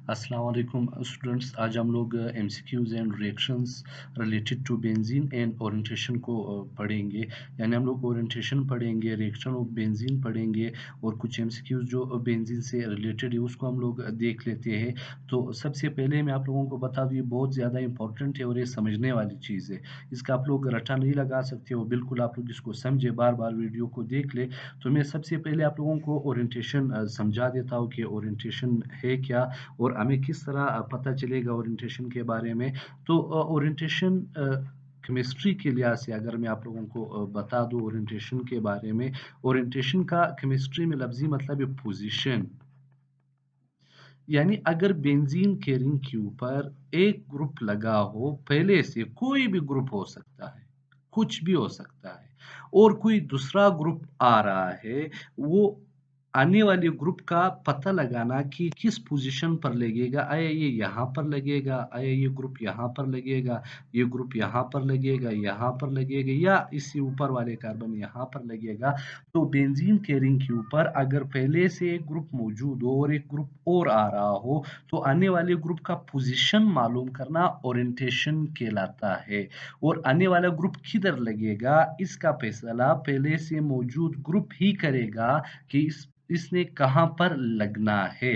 अस्सलाम वालेकुम स्टूडेंट्स। आज हम लोग MCQs and reactions related to benzene and orientation को पढ़ेंगे। यानी हम लोग ओरिएंटेशन पढ़ेंगे, रिएक्शन ऑफ बेंजीन पढ़ेंगे और कुछ एमसीक्यूज़ जो बेंजीन से रिलेटेड है उसको हम लोग देख लेते हैं। तो सबसे पहले मैं आप लोगों को बता दूँ, ये बहुत ज़्यादा इंपॉर्टेंट है और ये समझने वाली चीज़ है। इसका आप लोग रट्टा नहीं लगा सकते हो, बिल्कुल आप लोग इसको समझे, बार-बार वीडियो को देख ले। तो मैं सबसे पहले आप लोगों को ओरिएंटेशन समझा देता हूँ कि ओरिएंटेशन है क्या और हमें किस तरह पता चलेगा ओरिएंटेशन के बारे में। तो ओरिएंटेशन केमिस्ट्री के लिहाज से अगर मैं आप लोगों को बता दूं ओरिएंटेशन के बारे में, ओरिएंटेशन का केमिस्ट्री में लफ्जी मतलब है पोजीशन। यानी अगर बेंजीन के रिंग के ऊपर एक ग्रुप लगा हो, पहले से कोई भी ग्रुप हो सकता है, कुछ भी हो सकता है, और कोई दूसरा ग्रुप आ रहा है, वो आने वाले ग्रुप का पता लगाना कि किस पोजीशन पर लगेगा। आया ये यहाँ पर लगेगा, आया ये ग्रुप यहाँ पर लगेगा, ये ग्रुप यहाँ पर लगेगा, यहाँ पर लगेगा, या इससे ऊपर वाले कार्बन यहाँ पर लगेगा। तो बेंजीन के रिंग के ऊपर अगर पहले से एक ग्रुप मौजूद हो और एक ग्रुप और आ रहा हो, तो आने वाले ग्रुप का पोजीशन मालूम करना ओरिएंटेशन कहलाता है। और आने वाला ग्रुप किधर लगेगा, इसका फैसला पहले से मौजूद ग्रुप ही करेगा कि इसने कहाँ पर लगना है।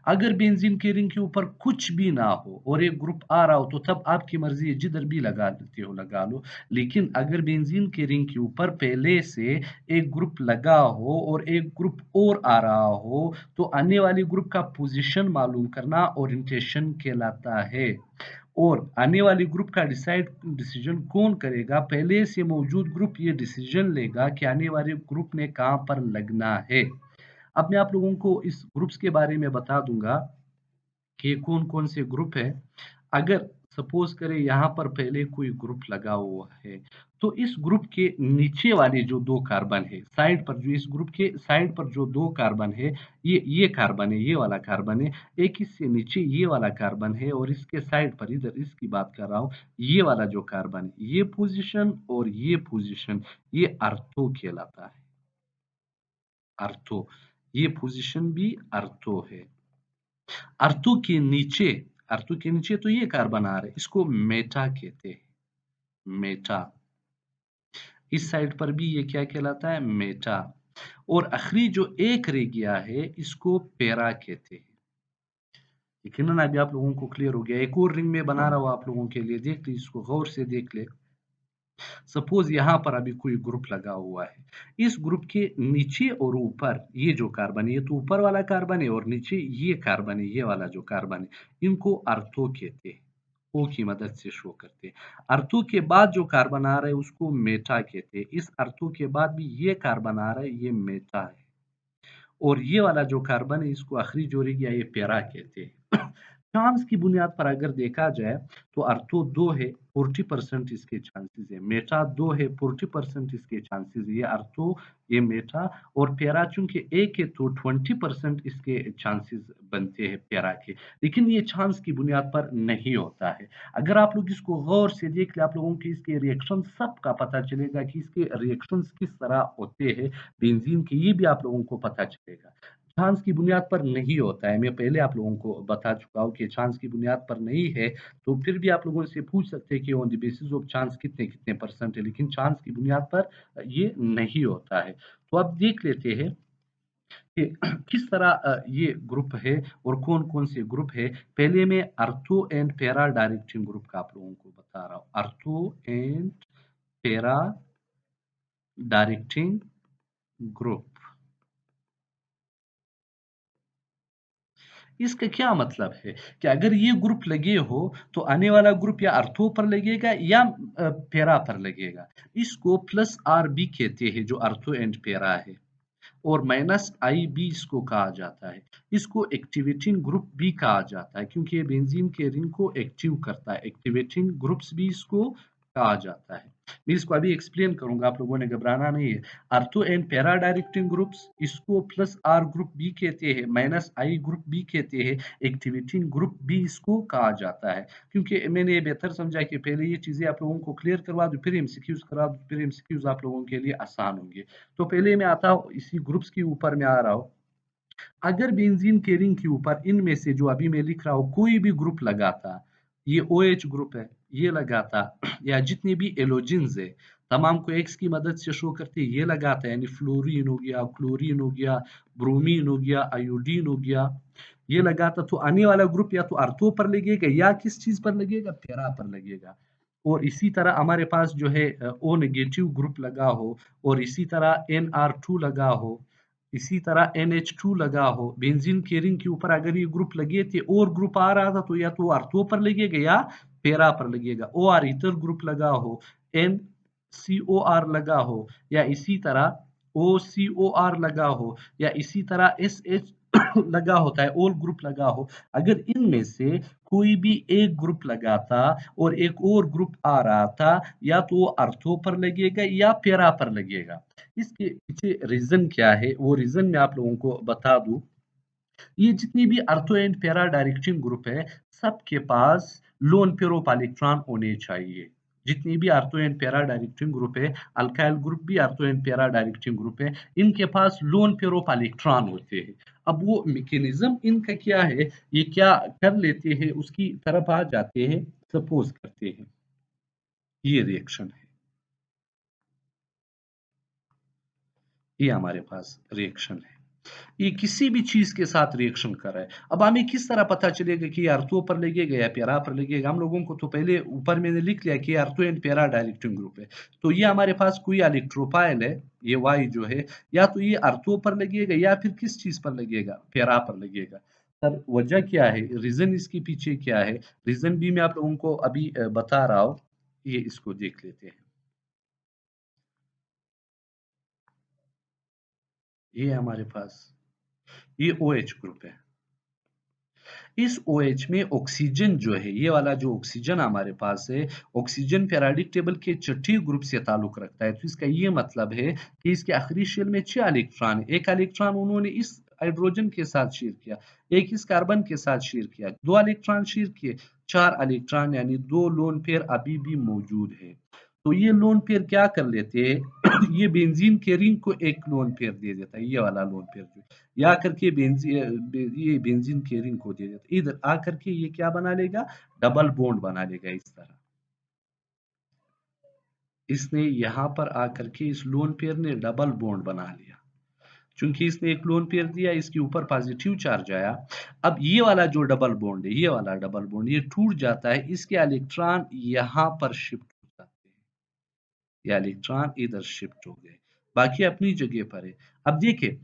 अगर बेंजीन के रिंग के ऊपर कुछ भी ना हो और एक ग्रुप आ रहा हो, तो तब आपकी मर्जी है, जिधर भी लगा लेते हो लगा लो। लेकिन अगर बेंजीन के रिंग के ऊपर पहले से एक ग्रुप लगा हो और एक ग्रुप और आ रहा हो, तो आने वाले ग्रुप का पोजीशन मालूम करना ओरिएंटेशन कहलाता है। और आने वाले ग्रुप का डिसीजन कौन करेगा, पहले से मौजूद ग्रुप ये डिसीजन लेगा कि आने वाले ग्रुप ने कहाँ पर लगना है। अब मैं आप लोगों को इस ग्रुप्स के बारे में बता दूंगा कि कौन-कौन से ग्रुप है। अगर सपोज़ करें यहाँ पर पहले कोई ग्रुप लगा हुआ है, तो इस ग्रुप के नीचे वाले जो 2 कार्बन है, साइड पर जो इस ग्रुप के साइड पर जो 2 कार्बन है, ये कार्बन है, ये वाला कार्बन है। एक इससे नीचे ये वाला कार्बन है और इसके साइड पर इधर इसकी बात कर रहा हूँ, ये वाला जो कार्बन है, ये पोज़ीशन और ये पोज़ीशन, ये ऑर्थो कहलाता है, ऑर्थो। ये पोज़ीशन भी ऑर्थो है। अर्तु के नीचे अर्तु के नीचे तो ये कार्बन आ रहा है, इसको मेटा कहते हैं, मेटा। इस साइड पर भी ये क्या कहलाता है, मेटा। और आखिरी जो एक रह गया है, इसको पैरा कहते हैं। यकीनन अभी आप लोगों को क्लियर हो गया। एक और रिंग में बना रहा हूँ आप लोगों के लिए, देख लीजिए, इसको गौर से देख ले। सपोज यहाँ पर अभी कोई ग्रुप लगा हुआ है, इस ग्रुप के नीचे और ऊपर ये जो कार्बन है, ये तो ऊपर वाला कार्बन है और नीचे ये कार्बन है, ये वाला जो कार्बन है, इनको अर्थो कहते हैं। ओ की मदद से शो करते हैं। अर्थो के बाद जो कार्बन आ रहा है उसको मेटा कहते हैं। इस अर्थो के बाद भी ये कार्बन आ रहा है, ये मेटा है। और ये वाला जो कार्बन है इसको आखिरी जोड़ी या ये पैरा कहते हैं। चांस की बुनियाद पर अगर देखा जाए तो अर्थो 2 है, 40% इसके चांसेस है। मेटा 2 है, 40% इसके चांसेस है। ये अर्थो, ये मेटा और पैरा चूंकि एक है तो 20% इसके चांसेस बनते हैं पैरा के। लेकिन ये चांस की बुनियाद पर नहीं होता है। अगर आप लोग इसको गौर से देख ले, आप लोगों के इसके रिएक्शन सबका पता चलेगा कि इसके रिएक्शंस किस तरह होते हैं बेंजीन की, ये भी आप लोगों को पता चलेगा। चांस की बुनियाद पर नहीं होता है, मैं पहले आप लोगों को बता चुका हूँ कि चांस की बुनियाद पर नहीं है। तो फिर भी आप लोगों से पूछ सकते हैं कि on the basis of chance कितने-कितने परसेंट है, लेकिन चांस की बुनियाद पर ये नहीं होता है। तो अब देख लेते हैं कि किस तरह ये ग्रुप है और कौन-कौन से ग्रुप है। पहले मैं अर्थो एंड पैरा डायरेक्टिंग ग्रुप का आप लोगों को बता रहा हूँ। अर्थो एंड पैरा डायरेक्टिंग ग्रुप। इसका क्या मतलब है कि अगर ये ग्रुप लगे हो तो आने वाला ग्रुप या अर्थो पर लगेगा या पैरा पर लगेगा। इसको प्लस आर बी कहते हैं जो अर्थो एंड पैरा है, और माइनस आई बी इसको कहा जाता है। इसको एक्टिवेटिंग ग्रुप भी कहा जाता है क्योंकि ये बेंजीन के रिंग को एक्टिव करता है। एक्टिवेटिंग ग्रुप्स भी इसको कहा जाता है। मैं इसको अभी एक्सप्लेन करूंगा, आप लोगों ने घबराना नहीं है। अर्थो एंड पैरा डायरेक्टिंग ग्रुप्स, इसको प्लस आर ग्रुप भी कहते हैं, माइनस आई ग्रुप भी कहते हैं, एक्टिवेटिंग ग्रुप भी इसको कहा जाता है। क्योंकि मैंने ये बेहतर समझा कि पहले ये चीजें आप लोगों को क्लियर करवा दूं, फिर एमसीक्यूज करा दूं, फिर एमसीक्यूज आप लोगों के लिए आसान होंगे। तो पहले मैं आता हूँ इसी ग्रुप्स के ऊपर मैं आ रहा हूँ। अगर बेंजीन के रिंग के ऊपर इनमें से जो अभी मैं लिख रहा हूँ कोई भी ग्रुप लगाता, ये OH ग्रुप है, ये लगाता या जितने भी एलोजिन्स है तमाम को एक्स की मदद से शो करते ये लगाता है, यानी फ्लोरीन हो गया, क्लोरीन हो गया, ब्रोमीन हो गया, आयोडीन हो गया, ये लगाता तो आने वाला ग्रुप या तो अर्थो पर लगेगा या किस चीज पर लगेगा, पैरा पर लगेगा। और इसी तरह हमारे पास जो है ओ नेगेटिव ग्रुप लगा हो और इसी तरह NR2 लगा हो, इसी तरह NH2 लगा हो, बेंजीन के रिंग के ऊपर अगर ये ग्रुप लगे थे और ग्रुप आ रहा था तो या तो अर्थो पर लगेगा या पैरा पर लगेगा। OR ईथर ग्रुप लगा हो, NCOR लगा हो या इसी तरह OCOR लगा हो या इसी तरह SH लगा होता है, ऑल ग्रुप लगा हो, अगर इनमें से कोई भी एक ग्रुप लगाता और एक और ग्रुप आ रहा था या तो वो अर्थों पर लगेगा या पैरा पर लगेगा। इसके पीछे रीजन क्या है वो रीजन मैं आप लोगों को बता दूं। ये जितनी भी अर्थो एंड पैरा डायरेक्टिंग ग्रुप है सबके पास लोन पेयर ऑफ इलेक्ट्रॉन होने चाहिए। जितनी भी अर्थो एंड पैरा डायरेक्टिंग ग्रुप है, अल्काइल ग्रुप भी अर्थो एंड पैरा डायरेक्टिंग ग्रुप है, इनके पास लोन पेयर ऑफ इलेक्ट्रॉन होते हैं। अब वो मैकेनिज्म इनका क्या है, ये क्या कर लेते हैं उसकी तरफ आ जाते हैं। सपोज करते हैं ये रिएक्शन है, ये हमारे पास रिएक्शन है, ये किसी भी चीज के साथ रिएक्शन कर रहा है। अब हमें किस तरह पता चलेगा कि ये अर्थो पर लगेगा या पैरा पर लगेगा? हम लोगों को तो पहले ऊपर मैंने लिख लिया कि अर्थो एंड पैरा डायरेक्टिंग ग्रुप है। तो ये हमारे पास कोई इलेक्ट्रोफाइल है, ये वाई जो है, या तो ये अर्थो पर लगेगा या फिर किस चीज पर लगेगा, पैरा पर लगेगा। सर वजह क्या है, रीजन इसके पीछे क्या है? रीजन भी मैं आप लोगों को अभी बता रहा हूँ, ये इसको देख लेते हैं। ये हमारे पास ये OH ग्रुप है। इस OH में ऑक्सीजन जो है, ये वाला जो ऑक्सीजन हमारे पास है, ऑक्सीजन पेरियोडिक टेबल के छठे ग्रुप से ताल्लुक रखता है। तो इसका ये मतलब है कि इसके आखिरी शेल में 6 इलेक्ट्रॉन है। एक इलेक्ट्रॉन उन्होंने इस हाइड्रोजन के साथ शेयर किया, एक इस कार्बन के साथ शेयर किया, 2 इलेक्ट्रॉन शेयर किए, 4 इलेक्ट्रॉन यानी 2 लोन पेयर अभी भी मौजूद है। तो ये लोन पेयर क्या कर लेते हैं ये बेंजीन के रिंग को एक लोन पेयर दे देता है, ये वाला लोन पेयर जो या करके ये बेंजीन के रिंग को दे देता है। इधर आकर के ये क्या बना लेगा, डबल बॉन्ड बना लेगा इस तरह। इसने यहाँ पर आकर के इस लोन पेयर ने डबल बॉन्ड बना लिया। चूंकि इसने एक लोन पेयर दिया, इसके ऊपर पॉजिटिव चार्ज आया। अब ये वाला जो डबल बॉन्ड है, ये वाला डबल बॉन्ड ये टूट जाता है, इसके इलेक्ट्रॉन यहाँ पर शिफ्ट हो जाते हैं, ये इलेक्ट्रॉन इधर शिफ्ट हो गए, बाकी अपनी जगह पर है। अब देखिए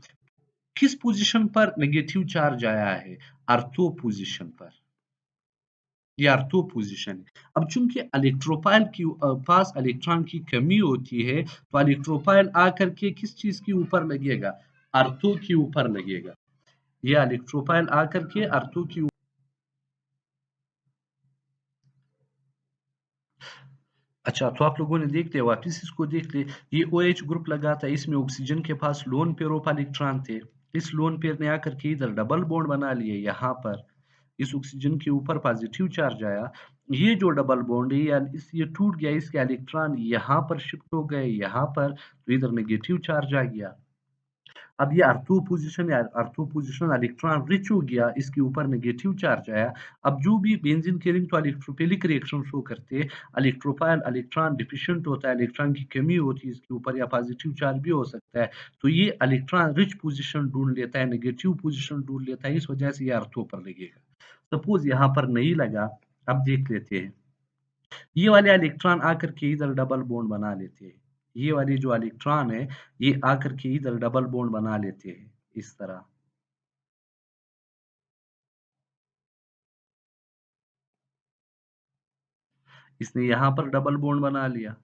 किस पोजीशन पर नेगेटिव चार्ज आया है, अर्थो पोजीशन पर, ये अर्थो पोजीशन है। अब चूंकि इलेक्ट्रोफाइल की पास इलेक्ट्रॉन की कमी होती है तो इलेक्ट्रोफाइल आकर के किस चीज के ऊपर लगेगा, अर्थो के ऊपर लगेगा। ये इलेक्ट्रोफाइल आकर के अर्थो की, अच्छा तो आप लोगों ने देख लिया, वापिस इसको देख ले। ये OH ग्रुप लगा था, इसमें ऑक्सीजन के पास लोन पेयर ऑफ इलेक्ट्रॉन थे, इस लोन पेयर ने आकर के इधर डबल बॉन्ड बना लिए यहाँ पर, इस ऑक्सीजन के ऊपर पॉजिटिव चार्ज आया, ये जो डबल बॉन्ड है या इस ये टूट गया, इसके इलेक्ट्रॉन यहाँ पर शिफ्ट हो गए यहाँ पर, तो इधर नेगेटिव चार्ज आ गया। अब ये अर्थो पोजीशन इलेक्ट्रॉन रिच हो गया, इसके ऊपर नेगेटिव चार्ज आया। अब जो भी बेंजीन के रिंग तो इलेक्ट्रोफिलिक रिएक्शन शो करते हैं, इलेक्ट्रोफाइल इलेक्ट्रॉन डिफिशिएंट होता है, इलेक्ट्रॉन की कमी होती है इसके ऊपर, या पॉजिटिव चार्ज भी हो सकता है, तो ये इलेक्ट्रॉन रिच पोजीशन ढूंढ लेता है, नेगेटिव पोजीशन ढूंढ लेता है, इस वजह से ये अर्थों पर लगेगा। सपोज यहाँ पर नहीं लगा, अब देख लेते हैं, ये वाले इलेक्ट्रॉन आकर के इधर डबल बॉन्ड बना लेते हैं, ये वाली जो इलेक्ट्रॉन है ये आकर के इधर डबल बॉन्ड बना लेते हैं इस तरह, इसने यहाँ पर डबल बॉन्ड बना लिया।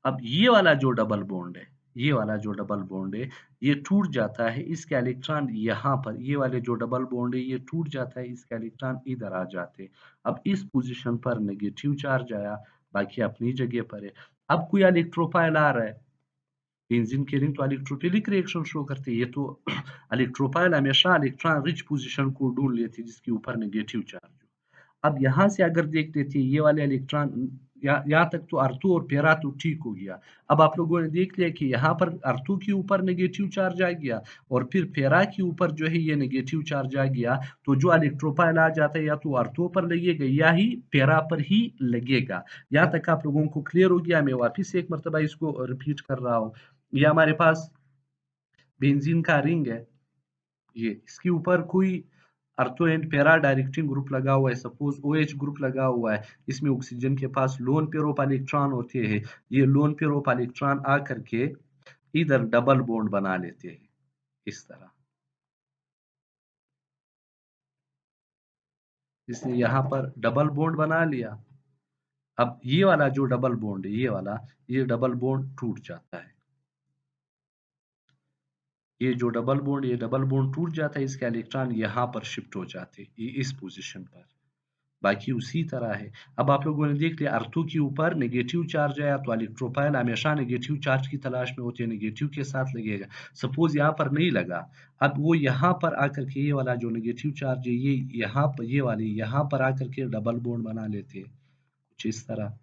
अब ये वाला जो डबल बॉन्ड है, ये वाला जो डबल बॉन्ड है ये टूट जाता है, इसके इलेक्ट्रॉन यहाँ पर, ये वाले जो डबल बॉन्ड है ये टूट जाता है, इसके इलेक्ट्रॉन इधर आ जाते हैं। अब इस पोजीशन पर नेगेटिव चार्ज आया, बाकी अपनी जगह पर है। अब कोई इलेक्ट्रोफाइल आ रहा है, बेंजीन के रिंग तो इलेक्ट्रोफिलिक रिएक्शन शो करते हैं, ये तो इलेक्ट्रोफाइल हमेशा इलेक्ट्रॉन रिच पोजीशन को ढूंढ लेते हैं जिसके ऊपर नेगेटिव चार्ज हो। अब यहाँ से अगर देख लेते हैं ये वाले इलेक्ट्रॉन यहाँ तक तो अर्थो और पैरा तो ठीक हो गया। अब आप लोगों ने देख लिया कि यहाँ पर अर्थो के ऊपर नेगेटिव चार्ज आ गया और फिर पैरा के ऊपर जो है ये नेगेटिव चार्ज आ गया, तो जो इलेक्ट्रोफाइल आ जाता है या तो अर्थों पर लगेगा या ही पैरा पर ही लगेगा। यहाँ तक आप लोगों को क्लियर हो गया? मैं वापिस से एक मरतबा इसको रिपीट कर रहा हूँ। ये हमारे पास बेंजीन का रिंग है, ये इसके ऊपर कोई अर्थो एंड पैरा डायरेक्टिंग ग्रुप लगा हुआ है, सपोज OH ग्रुप लगा हुआ है, इसमें ऑक्सीजन के पास लोन पेयर ऑफ इलेक्ट्रॉन होते हैं, ये लोन पेयर ऑफ इलेक्ट्रॉन आ करके इधर डबल बॉन्ड बना लेते हैं इस तरह। इसने यहाँ पर डबल बॉन्ड बना लिया। अब ये वाला जो डबल बॉन्ड है, ये वाला, ये डबल बॉन्ड टूट जाता है। ये डबल बॉन्ड टूट जाता है, इसके इलेक्ट्रॉन यहाँ पर शिफ्ट हो जाते हैं, ये इस पोजीशन पर। बाकी उसी तरह है। अब आप लोगों ने देख लिया अर्थों के ऊपर नेगेटिव चार्ज है तो इलेक्ट्रोफाइल हमेशा नेगेटिव चार्ज की तलाश में होते हैं, नेगेटिव के साथ लगेगा। सपोज यहाँ पर नहीं लगा, अब वो यहाँ पर आकर के ये वाला जो नेगेटिव चार्ज है ये यहाँ पर, ये वाली यहाँ पर आकर के डबल बॉन्ड बना लेते हैं कुछ इस तरह।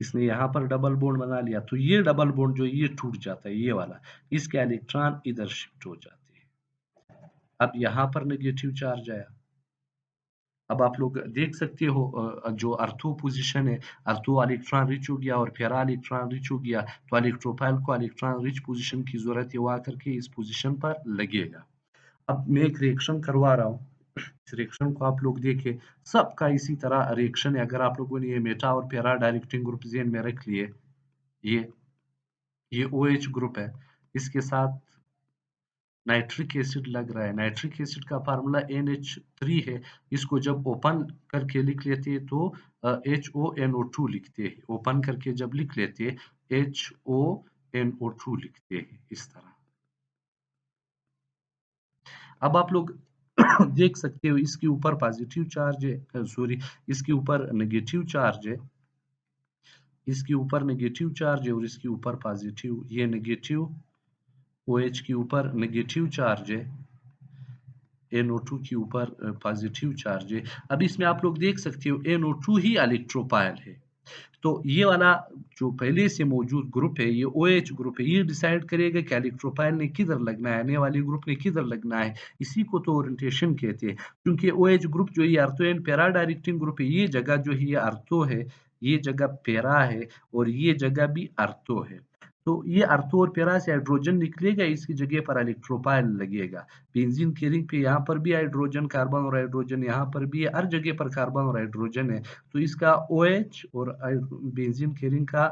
इसने यहाँ पर डबल बॉन्ड बना लिया तो ये डबल बॉन्ड जो ये टूट जाता है, ये वाला, इसके इलेक्ट्रॉन इधर शिफ्ट हो जाते हैं। अब यहाँ पर नेगेटिव चार्ज आया। अब आप लोग देख सकते हो जो अर्थो पोजीशन है, अर्थो इलेक्ट्रॉन रिच हो गया और पैरा इलेक्ट्रॉन रिच हो गया, तो इलेक्ट्रोफाइल को इलेक्ट्रॉन रिच पोजीशन की जरूरत है, वो आकर के इस पोजीशन पर लगेगा। अब मैं एक रिएक्शन करवा रहा हूँ, इस रिएक्शन को आप लोग देखें, सबका इसी तरह रिएक्शन है। अगर आप लोगों ने ये मेटा और पैरा डायरेक्टिंग ग्रुप ज़हन में रख लिए, ये ये OH ग्रुप है, इसके साथ नाइट्रिक एसिड लग रहा है। नाइट्रिक एसिड का फार्मूला NH3 है। इसको जब ओपन करके लिख लेते हैं तो HONO2 लिखते हैं। ओपन करके जब लिख लेते हैं HONO2 लिखते हैं इस तरह। अब आप लोग देख सकते हो इसके ऊपर पॉजिटिव चार्ज है, सॉरी, इसके ऊपर नेगेटिव चार्ज है, इसके ऊपर नेगेटिव चार्ज है और इसके ऊपर पॉजिटिव, ये नेगेटिव OH के ऊपर नेगेटिव चार्ज है, NO2 के ऊपर पॉजिटिव चार्ज है। अब इसमें आप लोग देख सकते हो NO2 ही इलेक्ट्रोपाइल है। तो ये वाला जो पहले से मौजूद ग्रुप है, ये OH ग्रुप है, ये डिसाइड करेगा कि इलेक्ट्रोपाइल ने किधर लगना है, आने वाले ग्रुप ने किधर लगना है। इसी को तो ओरिएंटेशन कहते हैं, क्योंकि OH ग्रुप जो ये अर्थो एंड पैरा डायरेक्टिंग ग्रुप है, ये जगह जो है ये अर्थो है, ये जगह पैरा है और ये जगह भी अर्थो है। तो ये अर्थो और पैरा से हाइड्रोजन निकलेगा, इसकी जगह पर इलेक्ट्रोपाइल लगेगा। बेंजीन के रिंग पे यहाँ पर भी हाइड्रोजन, कार्बन और हाइड्रोजन, यहाँ पर भी हर जगह पर कार्बन और हाइड्रोजन है। तो इसका OH और बेंजीन के रिंग का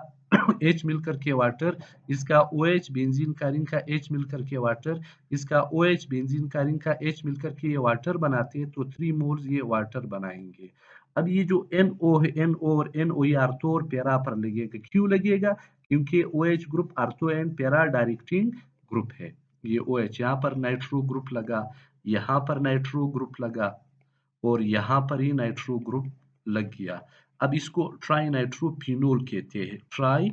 H मिलकर के वाटर, इसका OH बेंजीन का रिंग का H मिलकर के वाटर, इसका OH बेंजीन का रिंग का H मिलकर के ये वाटर बनाते हैं, तो 3 मोल्स ये वाटर बनाएंगे। अब ये जो NO है, NO और NO ये अर्थो और पैरा पर लगेगा। क्यों लगेगा? क्योंकि OH ग्रुप अर्थो एंड पैरा डायरेक्टिंग ग्रुप है। ये OH, यहाँ पर नाइट्रो ग्रुप लगा, यहाँ पर नाइट्रो ग्रुप लगा और यहाँ पर ही नाइट्रो ग्रुप लग गया। अब इसको ट्राई नाइट्रोफिनोल कहते हैं, ट्राई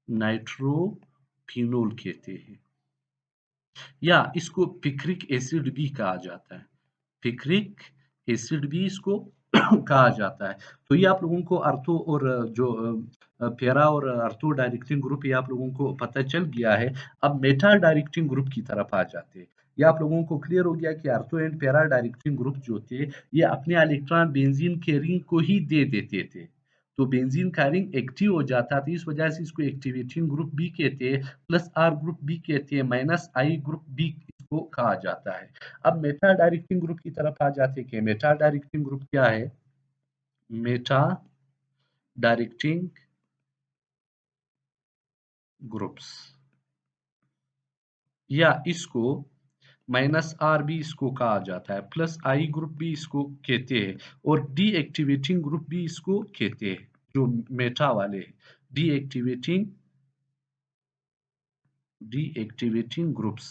नाइट्रोफिनोल कहते हैं, या इसको पिक्रिक एसिड भी कहा जाता है। पिक्रिक एसिड भी इसको कहा जाता है। तो ये आप लोगों को अर्थो और जो पैरा और अर्थो डायरेक्टिंग ग्रुप, ये आप लोगों को पता चल गया है। अब मेटा डायरेक्टिंग ग्रुप की तरफ आ जाते हैं। ये आप लोगों को क्लियर हो गया कि अर्थो एंड पैरा डायरेक्टिंग ग्रुप जो थे, ये अपने इलेक्ट्रॉन बेंजीन के रिंग को ही दे देते थे। तो बेंजीन का रिंग एक्टिव हो जाता था, इस वजह से इसको एक्टिवेटिंग ग्रुप भी कहते हैं, प्लस R ग्रुप भी कहते हैं, माइनस I ग्रुप भी इसको कहा जाता है। अब मेटा डायरेक्टिंग ग्रुप की तरफ आ जाते हैं कि मेटा डायरेक्टिंग ग्रुप क्या है। मेटा डायरेक्टिंग ग्रुप्स, या इसको माइनस R भी इसको कहा जाता है, प्लस I ग्रुप भी इसको कहते हैं और डीएक्टिवेटिंग ग्रुप भी इसको कहते हैं, जो मेटा वाले डीएक्टिवेटिंग ग्रुप्स।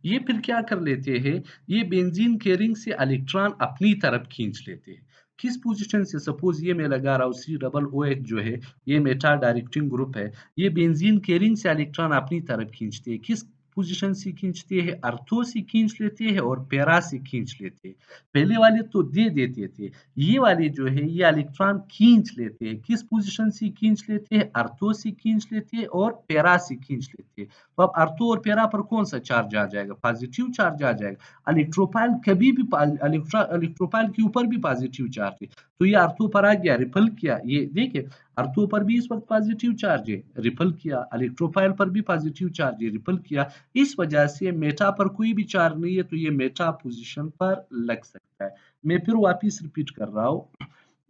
ये फिर क्या कर लेते हैं, ये बेंजीन के रिंग से इलेक्ट्रॉन अपनी तरफ खींच लेते हैं। किस पोजीशन से? सपोज ये मैं लगा रहा हूँ COOH जो है, ये मेटा डायरेक्टिंग ग्रुप है, ये बेंजीन के रिंग से इलेक्ट्रॉन अपनी तरफ खींचते हैं। किस पोजीशन से खींचते हैं, अर्थो से खींच लेते हैं और पैरा से खींच लेते हैं। पहले वाले तो दे देते थे, ये वाले जो है ये इलेक्ट्रॉन खींच लेते हैं। किस पोजीशन से खींच लेते हैं? अर्थो से खींच लेते हैं और पैरा से खींच लेते हैं। तो अब अर्थो और पैरा पर कौन-सा चार्ज आ जाएगा? पॉजिटिव चार्ज आ जाएगा। इलेक्ट्रोफाइल कभी भी इलेक्ट्रोफाइल के ऊपर भी पॉजिटिव चार्ज है। तो ये अर्थो पर आ गया, रिपल किया। ये देखिए अर्थो पर भी इस वक़्त पॉजिटिव चार्ज है, रिपल किया। इलेक्ट्रोफाइल पर भी पॉजिटिव चार्ज है, रिपल किया। इस वजह से मेटा पर कोई भी चार्ज नहीं है, तो ये मेटा पोज़ीशन पर लग सकता है। मैं फिर वापिस रिपीट कर रहा हूँ,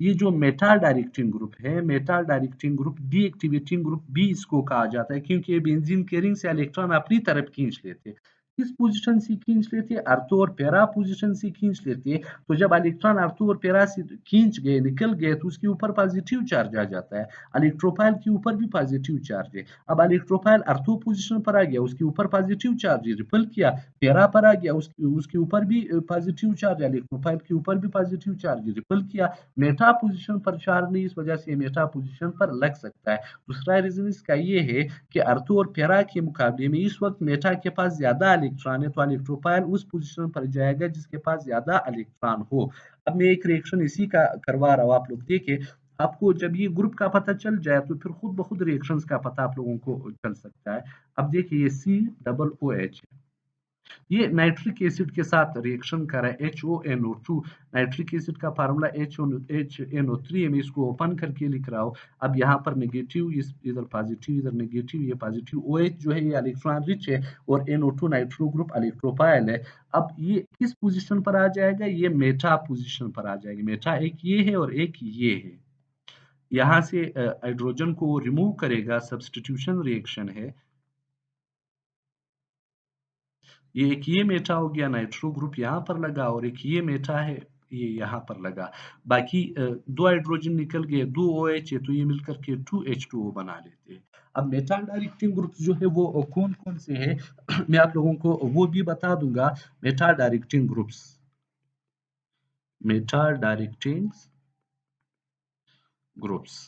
ये जो मेटाल डायरेक्टिंग ग्रुप है, metal directing group deactivating group भी इसको कहा जाता है, क्योंकि ये बेंजीन के रिंग से इलेक्ट्रॉन अपनी तरफ खींच लेते हैं। किस पोजीशन से खींच लेते हैं? अर्थो और पैरा पोजीशन से खींच लेते हैं। तो जब इलेक्ट्रॉन अर्थो और पैरा से खींच गए, निकल गए, तो उसके ऊपर पॉजिटिव चार्ज आ जाता है। इलेक्ट्रोफाइल के ऊपर भी पॉजिटिव चार्ज है। अब इलेक्ट्रोफाइल अर्थो पोजीशन पर आ गया, उसके ऊपर पॉजिटिव चार्ज है, रिपल किया। पैरा पर आ गया, उसके ऊपर भी पॉजिटिव चार्ज है, इलेक्ट्रोफाइल के ऊपर भी पॉजिटिव चार्ज है, रिपल किया। मेटा पोजीशन पर चार्ज नहीं, इस वजह से मेटा पोजीशन पर लग सकता है। दूसरा रीजन इसका ये है कि अर्थो और पैरा के मुकाबले में इस वक्त मेटा के पास ज्यादा इलेक्ट्रॉन है, तो इलेक्ट्रोफाइल उस पोजीशन पर जाएगा जिसके पास ज्यादा इलेक्ट्रॉन हो। अब मैं एक रिएक्शन इसी का करवा रहा हूँ, आप लोग देखिए। आपको जब ये ग्रुप का पता चल जाए तो फिर खुद ब खुद रिएक्शंस का पता आप लोगों को चल सकता है। अब देखिए ये COOH ये नाइट्रिक एसिड के साथ रिएक्शन कर रहा है, HONO2। नाइट्रिक एसिड का फार्मूला HNO3 है। मैं इसको ओपन करके लिख रहा हूँ। अब यहाँ पर नेगेटिव, इधर पॉजिटिव, इधर नेगेटिव, ये पॉजिटिव। OH जो है ये इलेक्ट्रॉन रिच है और NO2 नाइट्रो ग्रुप इलेक्ट्रोफाइल है। अब ये किस पोजीशन पर आ जाएगा? ये मेटा पोजीशन पर आ जाएगा। मेटा एक ये है और एक ये है। यहाँ से हाइड्रोजन को रिमूव करेगा, सब्स्टिट्यूशन रिएक्शन है। ये एक ये मेटा हो गया, नाइट्रो ग्रुप यहाँ पर लगा और एक ये मेटा है, ये यहाँ पर लगा। बाकी 2 हाइड्रोजन निकल गए, 2 OH है, तो ये मिलकर के 2H2O बना लेते हैं। अब मेटाल डायरेक्टिंग ग्रुप जो है वो कौन-कौन से हैं मैं आप लोगों को वो भी बता दूँगा। Metal directing groups, metal directing groups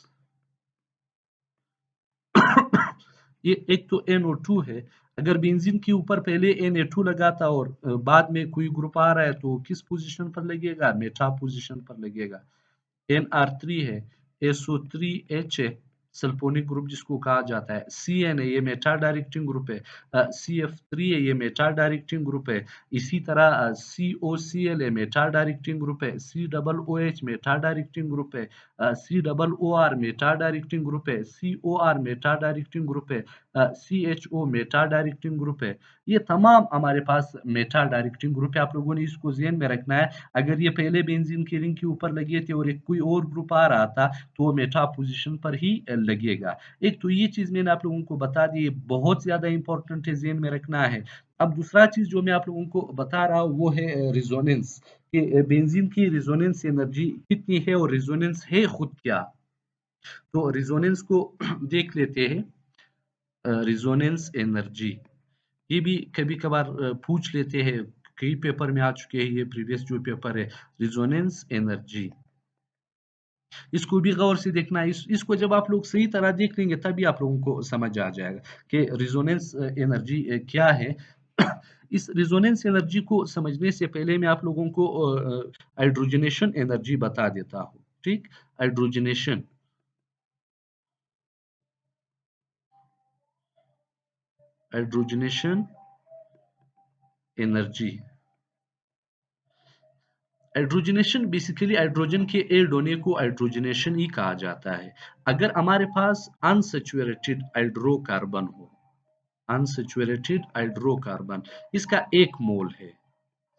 ये एक तो NO2 है। अगर बेंजीन के ऊपर पहले Na2 लगा था और बाद में कोई ग्रुप आ रहा है तो किस पोजीशन पर लगेगा? मेटा पोजीशन पर लगेगा। NR3 है, SO3H है, सल्फोनिक ग्रुप जिसको कहा जाता है। CN है, ये मेटा डायरेक्टिंग ग्रुप है। CF3 है, ये मेटा डायरेक्टिंग ग्रुप है। इसी तरह COCl है, मेटा डायरेक्टिंग ग्रुप है। COOH मेटा डायरेक्टिंग ग्रुप है। COOR मेटा डायरेक्टिंग ग्रुप है। COR मेटा डायरेक्टिंग ग्रुप है। CHO मेटा डायरेक्टिंग ग्रुप है। ये तमाम हमारे पास मेटा डायरेक्टिंग ग्रुप है। आप लोगों ने इसको ज़हन में रखना है। अगर ये पहले बेंजीन के रिंग के ऊपर लगे थे और एक कोई और ग्रुप आ रहा था, तो वो मेटा पोजीशन पर ही लगेगा। एक तो ये चीज़ मैंने आप लोगों को बता दी, ये बहुत ज़्यादा इम्पोर्टेंट है, ज़हन में रखना है। अब दूसरा चीज़ जो मैं आप लोगों को बता रहा हूँ वो है रेजोनेंस, कि बेंजीन की रेजोनेंस एनर्जी कितनी है और रेजोनेंस है खुद क्या? तो रेजोनेंस को देख लेते हैं। रेजोनेंस एनर्जी ये भी कभी-कभार पूछ लेते हैं, कई पेपर में आ चुके हैं ये प्रीवियस जो पेपर है, रेजोनेंस एनर्जी। इसको भी गौर से देखना है, इसको जब आप लोग सही तरह देख लेंगे तभी आप लोगों को समझ आ जाएगा कि रेजोनेंस एनर्जी क्या है। इस रेजोनेंस एनर्जी को समझने से पहले मैं आप लोगों को हाइड्रोजनेशन एनर्जी बता देता हूँ, ठीक? Hydrogenation hydrogenation energy hydrogenation basically hydrogen के एड होने को हाइड्रोजनेशन ही कहा जाता है। अगर हमारे पास अनसैचुरेटेड हाइड्रोकार्बन हो, अनसैचुरेटेड हाइड्रोकार्बन इसका 1 मोल है,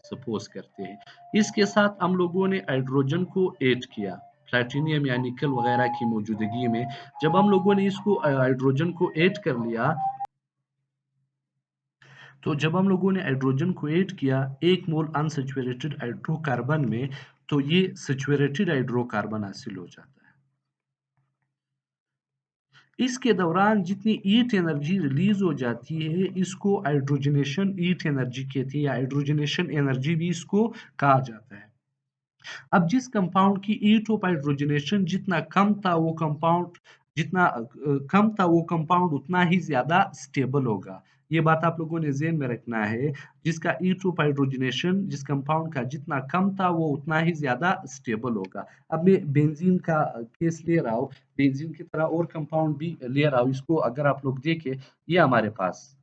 सपोज करते हैं। इसके साथ हम लोगों ने हाइड्रोजन को ऐड किया, प्लैटिनम या निकल वगैरह की मौजूदगी में। जब हम लोगों ने इसको हाइड्रोजन को ऐड कर लिया, तो जब हम लोगों ने हाइड्रोजन को ऐड किया 1 मोल अनसैचुरेटेड हाइड्रोकार्बन में, तो ये सैचुरेटेड हाइड्रोकार्बन हासिल हो जाता है। इसके दौरान जितनी हीट एनर्जी रिलीज हो जाती है, इसको हाइड्रोजनेशन हीट एनर्जी कहते हैं, या हाइड्रोजनेशन एनर्जी भी इसको कहा जाता है। अब जिस कंपाउंड की हीट ऑफ हाइड्रोजनेशन जितना कम था, वो कंपाउंड जितना कम था वो कंपाउंड उतना ही ज़्यादा स्टेबल होगा। ये बात आप लोगों ने ज़हन में रखना है, जिसका E2 हाइड्रोजनेशन जिस कंपाउंड का जितना कम था वो उतना ही ज़्यादा स्टेबल होगा। अब मैं बेंज़ीन का केस ले रहा हूँ, बेंज़ीन की तरह और कंपाउंड भी ले रहा हूँ, इसको अगर आप लोग देखें, ये हमारे पास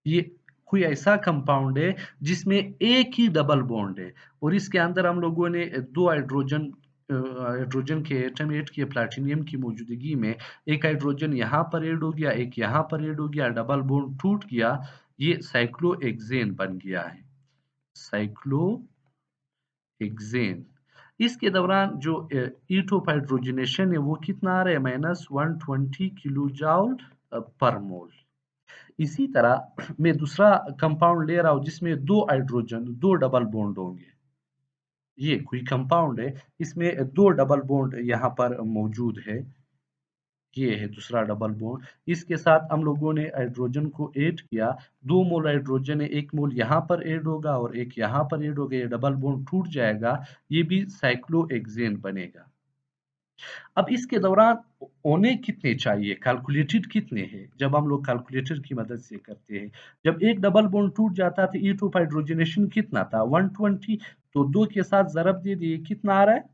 ये कोई ऐसा कंपाउंड है जिसमें एक ही डबल बॉन्ड है और इसके अंदर हम लोगों ने 2 हाइड्रोजन के एटम ऐड किए प्लैटिनम की मौजूदगी में। एक हाइड्रोजन यहाँ पर ऐड हो गया, एक यहाँ पर ऐड हो गया, डबल बॉन्ड टूट गया, ये साइक्लोहेक्सेन बन गया है। साइक्लोहेक्सेन। इसके दौरान जो ईटो हाइड्रोजनेशन है वो कितना आ रहा है? -120 किलो जूल पर मोल। इसी तरह मैं दूसरा कंपाउंड ले रहा हूँ जिसमें 2 हाइड्रोजन, 2 डबल बॉन्ड होंगे। ये कोई कंपाउंड है, इसमें 2 डबल बॉन्ड यहाँ पर मौजूद है। ये है दूसरा डबल बॉन्ड। इसके साथ हम लोगों ने हाइड्रोजन को ऐड किया, 2 मोल हाइड्रोजन है, 1 मोल यहाँ पर ऐड होगा और एक यहाँ पर ऐड होगा, ये डबल बॉन्ड टूट जाएगा, ये भी साइक्लोहेक्सेन बनेगा। अब इसके दौरान होने कितने चाहिए, कैलकुलेटेड कितने हैं? जब हम लोग कैलकुलेटर की मदद से करते हैं। जब एक डबल बॉन्ड टूट जाता था E2 हाइड्रोजनेशन कितना था? 120, तो 2 के साथ ज़रब दे दिए, कितना आ रहा है?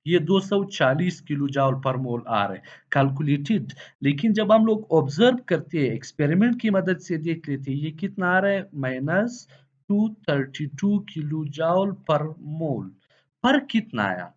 ये 240 किलो जूल पर मोल आ रहा है, कैलकुलेटेड। लेकिन जब हम लोग ऑब्जर्व करते हैं, एक्सपेरिमेंट की मदद से देख लेते हैं, ये कितना आ रहा है? -232 किलो जूल पर मोल। फ़र्क कितना आया?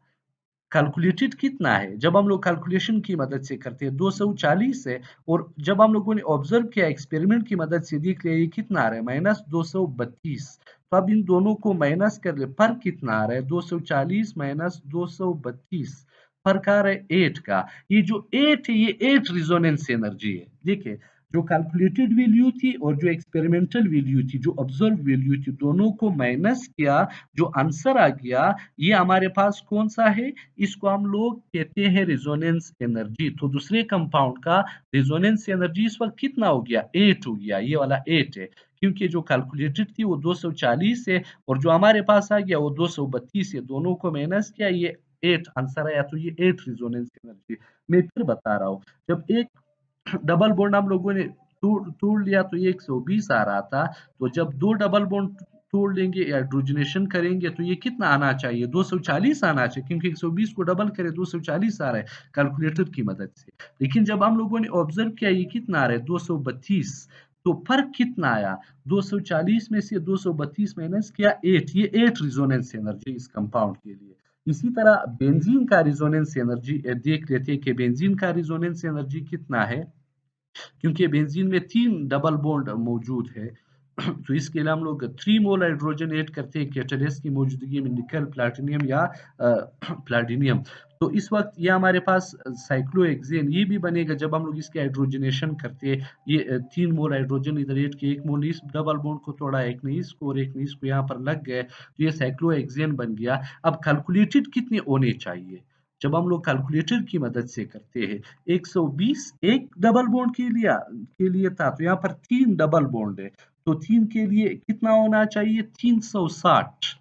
कैलकुलेटेड कितना है? जब हम लोग कैलकुलेशन की मदद से करते हैं 240 है और जब हम लोगों ने ऑब्जर्व किया एक्सपेरिमेंट की मदद से देख लिया ये कितना आ रहा है? -232। तो अब इन दोनों को माइनस कर ले, फ़र्क कितना आ रहा है? 240 माइनस 232, फ़र्क आ रहा है 8 का। ये जो 8 है ये 8 रेजोनेंस एनर्जी है। देखिए, जो कैलकुलेटेड वैल्यू थी और जो एक्सपेरिमेंटल वैल्यू थी, जो ऑब्जर्व वैल्यू थी, दोनों को माइनस किया, जो आंसर आ गया, ये हमारे पास कौन-सा है? इसको हम लोग कहते हैं रेजोनेंस एनर्जी। तो दूसरे कंपाउंड का रेजोनेंस एनर्जी इस वक्त कितना हो गया? 8 हो गया, ये वाला 8 है, क्योंकि जो कैलकुलेटेड थी वो 240 है और जो हमारे पास आ गया वो 232 है, दोनों को माइनस किया, ये 8 आंसर आया, तो ये 8 रेजोनेंस एनर्जी। मैं फिर बता रहा हूँ, जब एक डबल बॉन्ड हम लोगों ने तोड़ तोड़ लिया तो ये 120 आ रहा था, तो जब 2 डबल बॉन्ड तोड़ लेंगे, हाइड्रोजनेशन करेंगे, तो ये कितना आना चाहिए? 240 आना चाहिए, क्योंकि 120 को डबल करें 240 आ रहा है कैलकुलेटर की मदद से। लेकिन जब हम लोगों ने ऑब्जर्व किया ये कितना आ रहा है? 232। तो फर्क कितना आया? 240 में से 232 माइनस किया 8, ये 8 रेजोनेंस एनर्जी इस कंपाउंड के लिए। इसी तरह बेंजीन का रेजोनेंस एनर्जी देख लेते हैं कि बेंजीन का रेजोनेंस एनर्जी कितना है, क्योंकि बेंजीन में 3 डबल बॉन्ड मौजूद है। तो इसके लिए हम लोग 3 मोल हाइड्रोजन ऐड करते हैं कैटलिस्ट की मौजूदगी में, निकल, प्लैटिनम या प्लैटिनम। तो इस वक़्त ये हमारे पास साइक्लोहेक्सेन ये भी बनेगा जब हम लोग इसके हाइड्रोजनेशन करते हैं। ये 3 मोल हाइड्रोजन इधर ऐड किए, 1 मोल इस डबल बॉन्ड को तोड़ा, एक ने इसको और एक ने इसको यहाँ पर लग गए, तो ये साइक्लोहेक्सेन बन गया। अब कैलकुलेटेड कितने होने चाहिए? जब हम लोग कैलकुलेटर की मदद से करते हैं, 120 एक डबल बॉन्ड के लिए था, तो यहाँ पर 3 डबल बॉन्ड है, तो 3 के लिए कितना होना चाहिए? 360।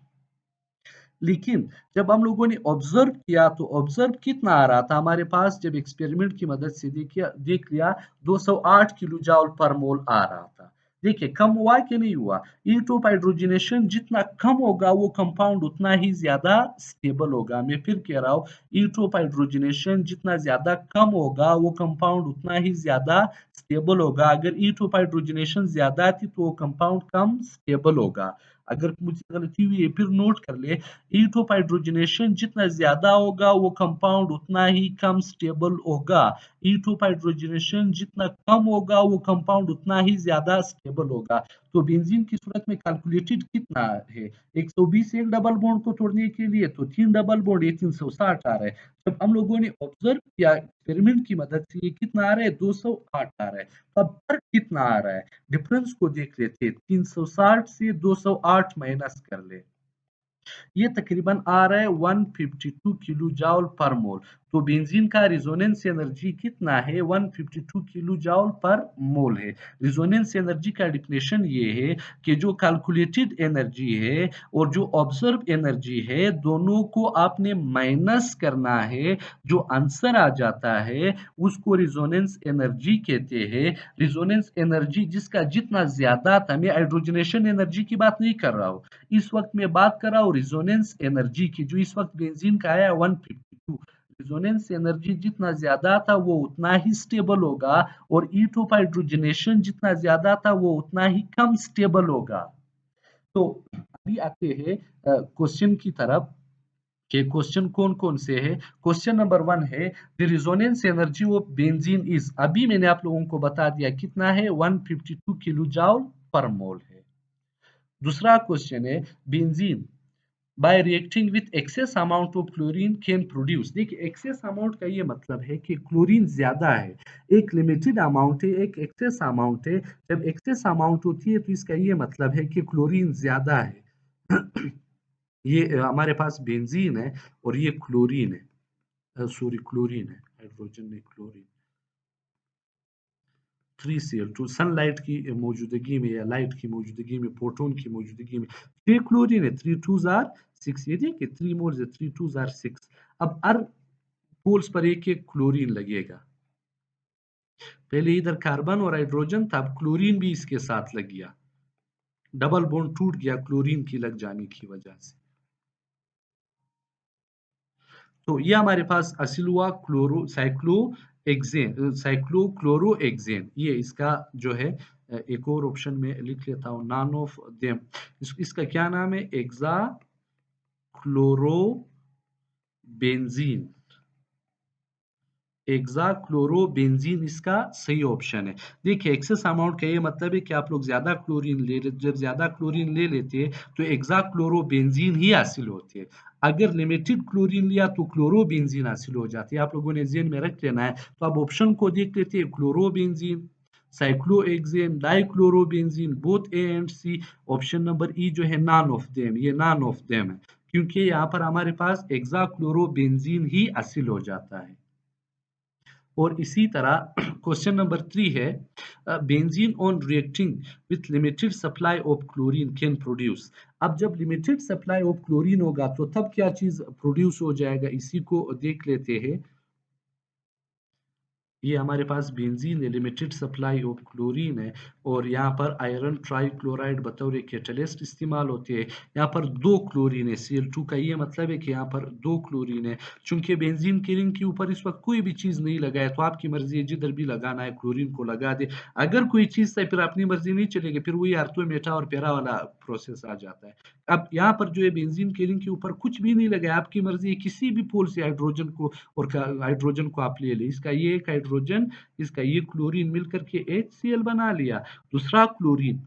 लेकिन जब हम लोगों ने ऑब्जर्व किया तो ऑब्जर्व कितना आ रहा था हमारे पास, जब एक्सपेरिमेंट की मदद से देख लिया, 208 किलो जूल पर मोल आ रहा था। देखिए, कम हुआ कि नहीं हुआ? ई2 हाइड्रोजनेशन जितना कम होगा वो कंपाउंड उतना ही ज्यादा स्टेबल होगा। मैं फिर कह रहा हूँ, ई2 हाइड्रोजनेशन जितना ज्यादा कम होगा वो कंपाउंड उतना ही ज्यादा स्टेबल होगा। अगर ई2 हाइड्रोजनेशन ज्यादा थी तो वो कंपाउंड कम स्टेबल होगा। अगर मुझसे गलती हुई है फिर नोट कर ले, ई2 हाइड्रोजनेशन जितना ज्यादा होगा वो कंपाउंड उतना ही कम स्टेबल होगा। ई2 हाइड्रोजनेशन जितना कम होगा वो कंपाउंड उतना ही ज्यादा स्टेबल होगा। तो बेंजीन की सूरत में कैलकुलेटेड कितना है? 120 एक डबल बॉन्ड को तोड़ने के लिए, तो 3 डबल बॉन्ड, ये 360 आ रहा है। जब हम लोगों ने ऑब्जर्व किया एक्सपेरिमेंट की मदद से, ये कितना आ रहा है? 208 आ रहा है। तो अब फर्क कितना आ रहा है? डिफरेंस को देख लेते हैं, 360 से 208 माइनस कर ले, ये तकरीबन आ रहा है 152 किलो जूल पर मोल। तो बेंजीन का रिजोनेंस एनर्जी कितना है, 152 किलो जूल पर मोल है। रिजोनेंस एनर्जी का डिफिनेशन ये है कि जो कैलकुलेटेड एनर्जी है और जो ऑब्जर्व एनर्जी है, दोनों को आपने माइनस करना है, जो आंसर आ जाता है उसको रिजोनेंस एनर्जी कहते हैं। रिजोनेंस एनर्जी जिसका जितना ज्यादा था, मैं हाइड्रोजनेशन एनर्जी की बात नहीं कर रहा हूँ, इस वक्त मैं बात कर रहा हूँ रिजोनेंस एनर्जी की, जो इस वक्त बेंजीन का आया 152। रिजोनेंस एनर्जी जितना ज्यादा था वो उतना ही स्टेबल होगा, और ईट ऑफ हाइड्रोजनेशन जितना ज्यादा था वो उतना ही कम स्टेबल होगा। तो अभी आते हैं क्वेश्चन की तरफ कि क्वेश्चन कौन कौन से है। क्वेश्चन नंबर 1 है the resonance energy of benzene is, अभी मैंने आप लोगों को बता दिया कितना है, 152 किलो जूल पर मोल है। दूसरा क्वेश्चन है benzene bye reacting with excess amount of chlorine can produce. देखिए एक्सेस अमाउंट का ये मतलब है कि क्लोरीन ज्यादा है, एक लिमिटेड अमाउंट है, एक एक्सेस अमाउंट है। जब एक्सेस अमाउंट होती है तो इसका ये मतलब है कि क्लोरीन ज्यादा है। ये हमारे पास बेंजीन है और ये क्लोरीन है, सॉरी क्लोरीन है, हाइड्रोजन नहीं क्लोरीन। 3Cl2 सनलाइट की मौजूदगी में या लाइट की मौजूदगी में, प्रोटॉन की मौजूदगी में 6 क्लोरीन है, 3 2 आर 6। ये देखिए 3 मोल्स है, 3 2 आर 6। अब हर पोल्स पर एक एक क्लोरीन लगेगा। पहले इधर कार्बन और हाइड्रोजन था, अब क्लोरीन भी इसके साथ लग गया, डबल बॉन्ड टूट गया क्लोरीन की लग जाने की वजह से। तो ये हमारे पास हासिल हुआ क्लोरो साइक्लोएक्सेन, साइक्लोक्लोरोएक्सेन। ये इसका जो है एक और ऑप्शन में लिख लेता हूँ, नॉन ऑफ देम। इसका क्या नाम है, एक्सा क्लोरोबेंजीन। एक्साक्लोरोबेंजीन इसका सही ऑप्शन है। देखिए एक्सेस अमाउंट का ये मतलब है कि आप लोग ज्यादा क्लोरीन ले, जब ज्यादा क्लोरीन ले लेते हैं तो एक्साक्लोरोबेंजीन ही हासिल होती है। अगर लिमिटेड क्लोरीन लिया तो क्लोरोबेंजीन हासिल हो जाती है। आप लोगों ने जेन में रख लेना है। तो अब ऑप्शन को देख लेते हैं, chlorobenzene, cyclohexane, dichlorobenzene, both A and C. Option number E जो है नॉन ऑफ देम, ये नॉन ऑफ देम है, क्योंकि यहाँ पर हमारे पास एक्साक्लोरोबेंजीन ही हासिल हो जाता है। और इसी तरह क्वेश्चन नंबर 3 है benzene on reacting with limited supply of chlorine can produce. अब जब लिमिटेड सप्लाई ऑफ क्लोरीन होगा तो तब क्या चीज प्रोड्यूस हो जाएगा, इसी को देख लेते हैं। ये हमारे पास बेंजीन है, लिमिटेड सप्लाई ऑफ क्लोरीन है, और यहाँ पर आयरन ट्राइक्लोराइड बतौर कैटलिस्ट इस्तेमाल होते हैं। यहाँ पर दो क्लोरीन है, Cl2 का ये मतलब है कि यहाँ पर दो क्लोरीन है। चूंकि बेंजीन की रिंग के ऊपर इस वक्त कोई भी चीज नहीं लगा है तो आपकी मर्जी है, जिधर भी लगाना है क्लोरीन को लगा दे। अगर कोई चीज से फिर अपनी मर्जी नहीं चलेगी, फिर वही आर्थो मेटा और पैरा वाला प्रोसेस आ जाता है। अब यहाँ पर जो है बेंजीन की रिंग के ऊपर कुछ भी नहीं लगा है, आपकी मर्जी है, किसी भी पोल से हाइड्रोजन को और हाइड्रोजन को आप ले ले, इसका ये एक हाइड्रोजन, इसका ये क्लोरीन मिलकर के HCl बना लिया। दूसरा क्लोरीन,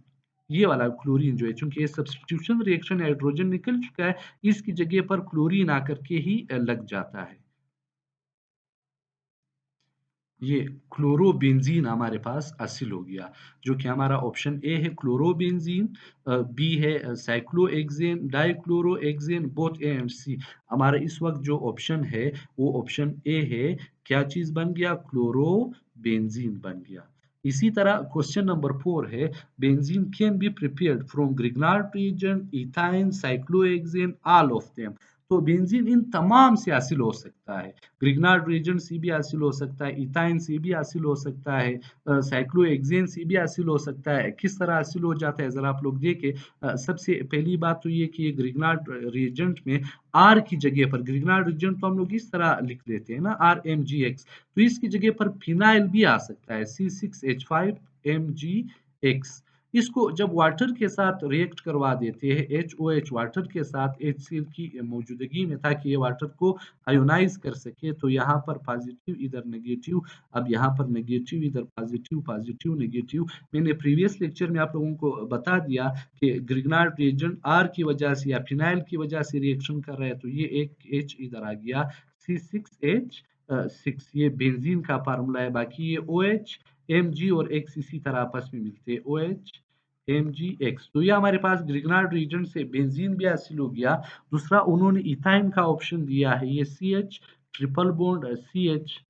ये वाला क्लोरीन जो है, चूंकि ये सब्स्टिट्यूशन रिएक्शन हाइड्रोजन निकल चुका है, इसकी जगह पर क्लोरीन आकर के ही लग जाता है। ये क्लोरोबेंजीन हमारे पास हासिल हो गया, जो कि हमारा ऑप्शन ए है क्लोरोबेंजीन, बी है साइक्लोएक्सेन, डाइक्लोरोएक्सेन, बोथ ए एंड सी। हमारा इस वक्त जो ऑप्शन है वो ऑप्शन ए है। क्या चीज बन गया, क्लोरोबेंजीन बन गया। इसी तरह क्वेश्चन नंबर 4 है benzene can be prepared from Grignard reason, ethyne, cyclohexane, all of them. तो बेंजीन इन तमाम से हासिल हो सकता है, ग्रिग्नार्ड रीजन से भी हासिल हो सकता है, इथाइन से भी हासिल हो सकता है, साइक्लोहेक्सेन से भी हासिल हो सकता है। किस तरह हासिल हो जाता है जरा आप लोग देखें। सबसे पहली बात तो ये कि ग्रिग्नार्ड रीजेंट में आर की जगह पर, ग्रिग्नार्ड रीजेंट तो हम लोग इस तरह लिख देते हैं ना, RMgX, तो इसकी जगह पर फिनाइल भी आ सकता है, C6H5MgX। इसको जब वाटर के साथ रिएक्ट करवा देते हैं, HOH वाटर के साथ HCl की मौजूदगी में, ताकि ये वाटर को आयोनाइज कर सके, तो यहाँ पर पॉजिटिव इधर नेगेटिव, अब यहाँ पर नेगेटिव इधर पॉजिटिव, पॉजिटिव नेगेटिव। मैंने प्रीवियस लेक्चर में आप लोगों को बता दिया कि ग्रिग्नार्ड रिएजेंट आर की वजह से या फिनाइल की वजह से रिएक्शन कर रहा है, तो ये एक H इधर आ गया, C6H6, ये बेंजीन का फार्मूला है। बाकी ये OH Mg और X इसी तरह आपस में मिलते हैं, OH MgX। तो ये हमारे पास ग्रिग्नार्ड रीजन से बेंजीन भी हासिल हो गया। दूसरा उन्होंने इथाइन का ऑप्शन दिया है, ये CH triple bond CH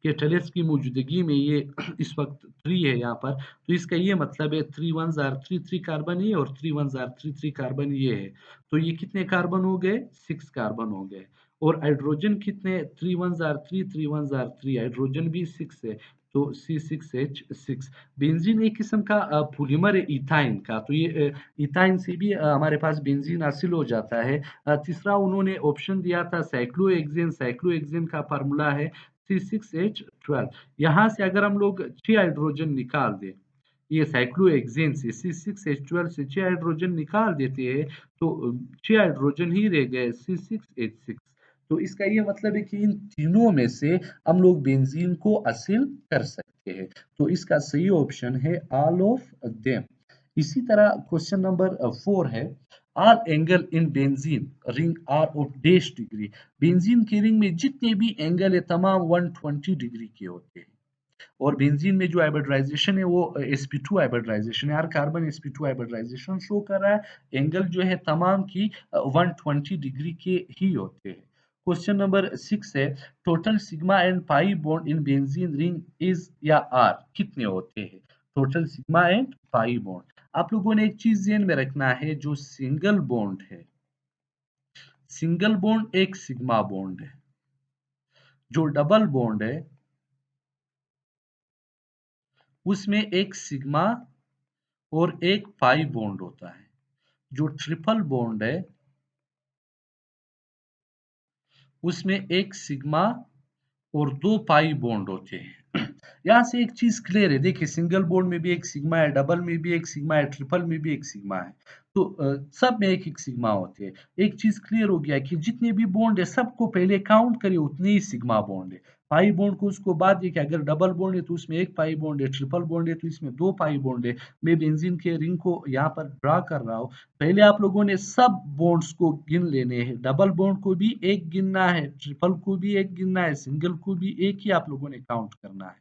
catalyst की मौजूदगी में ये इस वक्त 3 है यहाँ पर, तो इसका ये मतलब है 3 1s आर 3 3 कार्बन ये और 3 1s आर 3 3 कार्बन ये है। तो ये कितने कार्बन हो गए? 6 कार्बन हो गए। और हाइड्रोजन कितने? 3 1s are 3 3 1s are 3, hydrogen भी 6 है, तो C6H6। बेंजीन एक किस्म का पॉलीमर है इथाइन का, तो ये इथाइन से भी हमारे पास बेंजीन हासिल हो जाता है। तीसरा उन्होंने ऑप्शन दिया था साइक्लोहेक्सेन, साइक्लोहेक्सेन का फार्मूला है C6H12। यहाँ से अगर हम लोग 6 हाइड्रोजन निकाल दें, ये साइक्लोहेक्सेन से C6H12 से 6 हाइड्रोजन निकाल देते हैं, तो 6 हाइड्रोजन ही रह गए C6H6। तो इसका ये मतलब है कि इन तीनों में से हम लोग बेंजीन को हासिल कर सकते हैं। तो इसका सही ऑप्शन है ऑल ऑफ देम। इसी तरह क्वेश्चन नंबर 4 है, all angle in benzene ring are of dash degree. Benzene की रिंग में जितने भी एंगल है तमाम 120 डिग्री के होते हैं। और बेंजीन में जो हाइब्रिडाइजेशन है वो sp2 हाइब्रिडाइजेशन है, हर कार्बन sp2 हाइब्रिडाइजेशन शो कर रहा है। एंगल जो है तमाम की 120 डिग्री के ही होते हैं। क्वेश्चन नंबर 6 है, total sigma and pi bond in benzene ring is या आर कितने होते हैं? Total sigma and pi bond. आप लोगों ने एक चीज ध्यान में रखना है, जो सिंगल बॉन्ड है, सिंगल बॉन्ड एक सिग्मा बॉन्ड है। जो डबल बॉन्ड है उसमें एक सिग्मा और एक पाई बॉन्ड होता है। जो ट्रिपल बॉन्ड है उसमें एक सिग्मा और 2 पाई बॉन्ड होते हैं। यहाँ से एक चीज क्लियर है, देखिए सिंगल बॉन्ड में भी एक सिग्मा है, डबल में भी एक सिग्मा है, ट्रिपल में भी एक सिग्मा है, तो सब में एक एक सिग्मा होते हैं। एक चीज क्लियर हो गया कि जितने भी बॉन्ड है सबको पहले काउंट करिए, उतने ही सिग्मा बॉन्ड है। पाई बॉन्ड को उसको बाद देखिए, अगर डबल बॉन्ड है तो उसमें एक पाई बॉन्ड है, ट्रिपल बॉन्ड है तो इसमें 2 पाई बॉन्ड है। मैं बेंजीन के रिंग को यहाँ पर ड्रा कर रहा हूँ। पहले आप लोगों ने सब बॉन्ड्स को गिन लेने हैं, डबल बॉन्ड को भी एक गिनना है, ट्रिपल को भी एक गिनना है, सिंगल को भी एक ही आप लोगों ने काउंट करना है।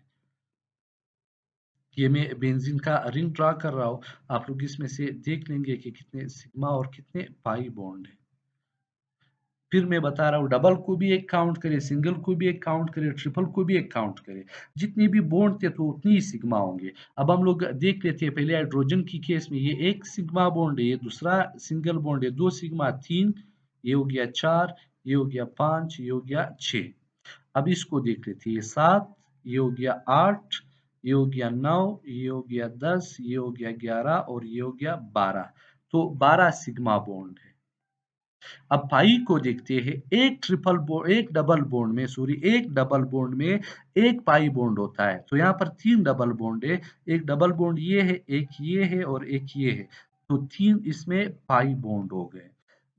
ये मैं बेंजीन का रिंग ड्रा कर रहा हूँ, आप लोग इसमें से देख लेंगे कि कितने सिग्मा और कितने पाई बॉन्ड है। फिर मैं बता रहा हूँ, डबल को भी एक काउंट करें, सिंगल को भी एक काउंट करें, ट्रिपल को भी एक काउंट करें। जितने भी बॉन्ड थे तो उतनी ही सिग्मा होंगे। अब हम लोग देख लेते हैं, पहले हाइड्रोजन की केस में ये एक सिग्मा बॉन्ड है, ये दूसरा सिंगल बॉन्ड है, 2 सिग्मा 3, ये हो गया 4, ये हो गया 5, ये हो गया 6। अब इसको देख लेते हैं, ये 7, ये हो गया 8, ये हो गया 9, ये हो गया 10, ये हो गया 11 और ये हो गया 12। तो 12 सिग्मा बॉन्ड है। अब पाई को देखते हैं, एक डबल बॉन्ड में, सॉरी, एक डबल बॉन्ड में एक पाई बॉन्ड होता है, तो यहाँ पर 3 डबल बॉन्ड है। एक डबल बॉन्ड ये है, एक ये है और एक ये है, तो 3 इसमें पाई बॉन्ड हो गए।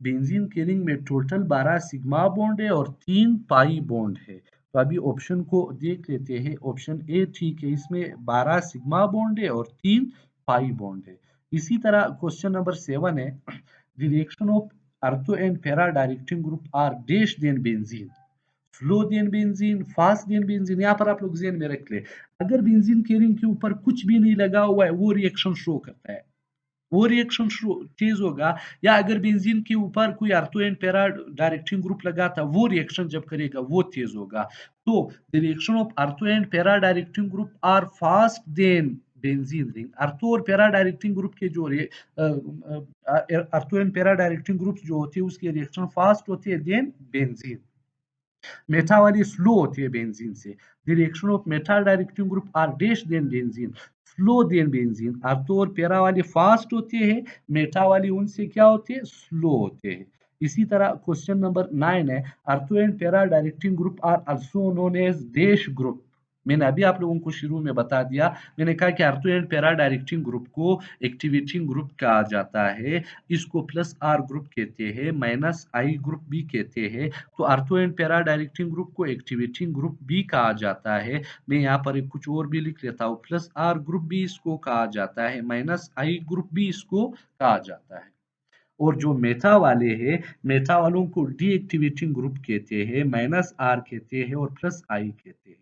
बेंजीन के रिंग में टोटल 12 सिग्मा बॉन्ड है और 3 पाई बॉन्ड है। तो अभी ऑप्शन को देख लेते हैं, ऑप्शन ए ठीक है, इसमें 12 सिग्मा बॉन्ड है और 3 पाई बॉन्ड है। इसी तरह क्वेश्चन नंबर 7 है, the reaction of ortho and para directing group are dash than benzene, slow than benzene, fast than benzene. यहाँ पर आप लोग ध्यान में रख ले, अगर बेंजीन के रिंग के ऊपर कुछ भी नहीं लगा हुआ है वो रिएक्शन शो करता है, वो रिएक्शन तेज होगा। या अगर बेंजीन के ऊपर कोई ortho and para directing group लगा था, वो रिएक्शन जब करेगा वो तेज होगा। तो the reaction of ortho and para directing group are fast than benzene ring. Ortho और पैरा डायरेक्टिंग ग्रुप के जो ortho and para directing group जो होते हैं उसके रिएक्शन फास्ट होते हैं देन बेंजीन। मेटा वाली स्लो होती है बेंजीन से। The reaction of meta directing group are dash than benzene, slow than benzene. Ortho और पैरा वाली फास्ट होते हैं, मेटा वाली उनसे क्या होते हैं? स्लो होते हैं। इसी तरह क्वेश्चन नंबर 9 है, ortho and para directing group are also known as dash group. मैंने अभी आप लोगों को शुरू में बता दिया, मैंने कहा कि ortho and para directing group को एक्टिवेटिंग ग्रुप कहा जाता है। इसको प्लस आर ग्रुप कहते हैं, माइनस आई ग्रुप भी कहते हैं। तो ortho and para directing group को एक्टिवेटिंग ग्रुप भी कहा जाता है। मैं यहाँ पर एक कुछ और भी लिख लेता हूँ, प्लस आर ग्रुप भी इसको कहा जाता है, माइनस आई ग्रुप भी इसको कहा जाता है। और जो मेटा वाले हैं, मेटा वालों को डीएक्टिवेटिंग ग्रुप कहते हैं, माइनस आर कहते हैं और प्लस आई कहते हैं।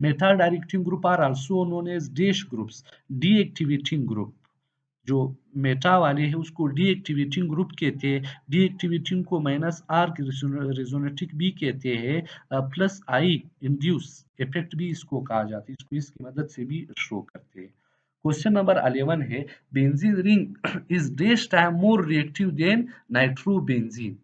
Meta directing group are also known as dash groups, deactivating group. जो मेटा वाले हैं उसको डीएक्टिवेटिंग ग्रुप कहते हैं, डीएक्टिवेटिंग को -R रेजोनेटिक भी कहते हैं, प्लस आई इंड्यूस इफेक्ट भी इसको कहा जाता है, इसको इसकी मदद से भी शो करते हैं। क्वेश्चन नंबर 11 है, benzene ring is dash time more reactive than nitrobenzene.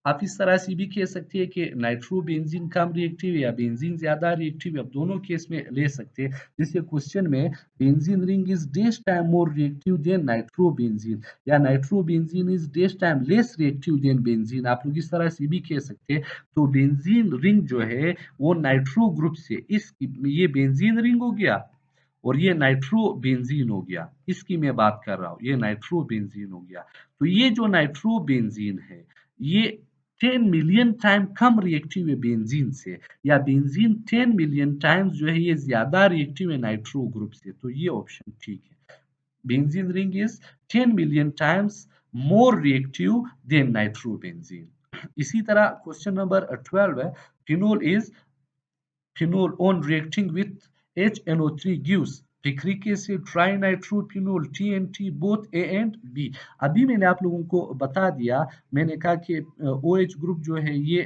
आप इस तरह से भी कह सकते हैं कि नाइट्रोबेंजीन कम रिएक्टिव या बेंजीन ज्यादा रिएक्टिव, आप दोनों केस में ले सकते हैं। जिसके क्वेश्चन में benzene ring is dash time more reactive than nitrobenzene या nitrobenzene is dash time less reactive than benzene, आप लोग इस तरह से भी कह सकते हैं। तो बेंजीन रिंग जो है वो नाइट्रो ग्रुप से, इस ये बेंजीन रिंग हो गया और ये नाइट्रोबेंजीन हो गया, इसकी मैं बात कर रहा हूँ, ये नाइट्रोबेंजीन हो गया। तो ये जो नाइट्रोबेंजीन है ये 10 मिलियन टाइम कम रिएक्टिव है बेंजीन से, या बेंजीन 10 मिलियन टाइम्स जो है ये ज्यादा रिएक्टिव है नाइट्रो ग्रुप से। तो ये ऑप्शन ठीक है, benzene ring is 10 million times more reactive than nitrobenzene. इसी तरह क्वेश्चन नंबर 12 है, phenol is phenol on reacting with HNO3 gives picric acid, trinitrophenol, TNT, both A and B। अभी मैंने आप लोगों को बता दिया, मैंने कहा कि OH ग्रुप जो है ये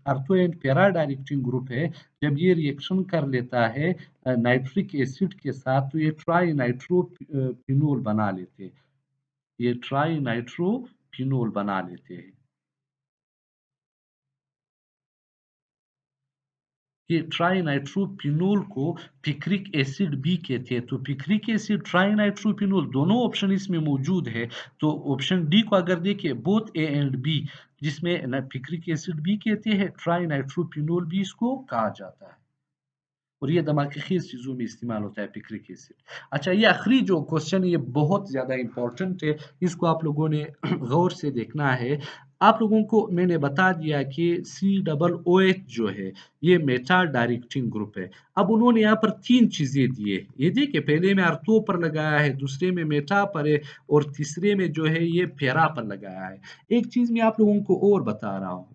अर्थो एंड पैरा डायरेक्टिंग ग्रुप है। जब ये रिएक्शन कर लेता है नाइट्रिक एसिड के साथ तो ये ट्राई नाइट्रोफिनोल बना लेते हैं, ये ट्राई नाइट्रोफिनोल बना लेते हैं। ये ट्राइनाइट्रोफिनोल को पिक्रिक एसिड भी कहते हैं। तो पिक्रिक एसिड, ट्राइनाइट्रोफिनोल दोनों ऑप्शन इसमें मौजूद है। तो ऑप्शन डी को अगर देखें, बोथ ए एंड बी, जिसमें ना पिक्रिक एसिड भी कहते हैं, ट्राइनाइट्रोफिनोल भी इसको कहा जाता है और ये दिमाग खीस चीज़ों में इस्तेमाल होता है पिक्रिक एसिड। अच्छा, ये आखिरी जो क्वेश्चन है ये बहुत ज़्यादा इंपॉर्टेंट है, इसको आप लोगों ने गौर से देखना है। आप लोगों को मैंने बता दिया कि COOH जो है ये मेटा डायरेक्टिंग ग्रुप है। अब उन्होंने यहाँ पर 3 चीज़ें दी है, ये देखिए पहले में अर्थो पर लगाया है, दूसरे में मेटा पर है और तीसरे में जो है ये पैरा पर लगाया है। एक चीज़ मैं आप लोगों को और बता रहा हूँ,